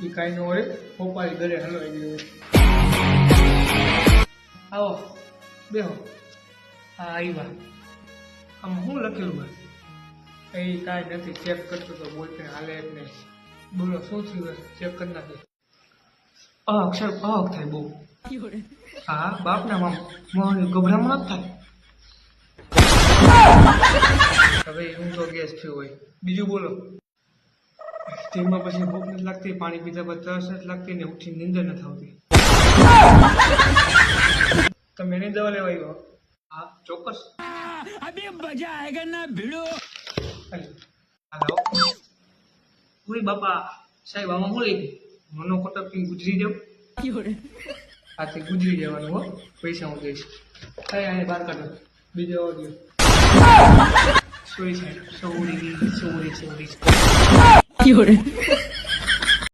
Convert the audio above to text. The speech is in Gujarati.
એ કાંઈ ન હોય પપ્પાની ઘરે હલવાઈ ગયું આવો બેહો હા આવ્યા આમ શું લખેલું હોય એ કાંઈ નથી ચેક કરતો તો બોલપેન હાલે જ નહીં બોલો શું થયું ચેક કરી નાખે અક્ષર અહક થાય બહુ હા બાપના મોહની ગભરામણ જ થાય હવે હું તો ગેસ થયો હોય બીજું બોલો તેમાં પછી ભૂખ નથી લાગતી પાણી પીધા પછી તરસ નથી લાગતી ને ઉઠી નીંદર નથી આવતી તમે એની દવા લેવા આવ્યો હા ચોક્કસ अभी मजा आएगा ना भिड़ो હાલો ઓય બાપા સાહેબ આમાં શું લઈ મનો કોટક પીને ગુજરી જાવ આથી ગુજરી જવાનું હો પૈસા હું દઈશ કઈ આને બહાર કાઢો બીજો ઓડિયો સોરી સાહેબ સોરી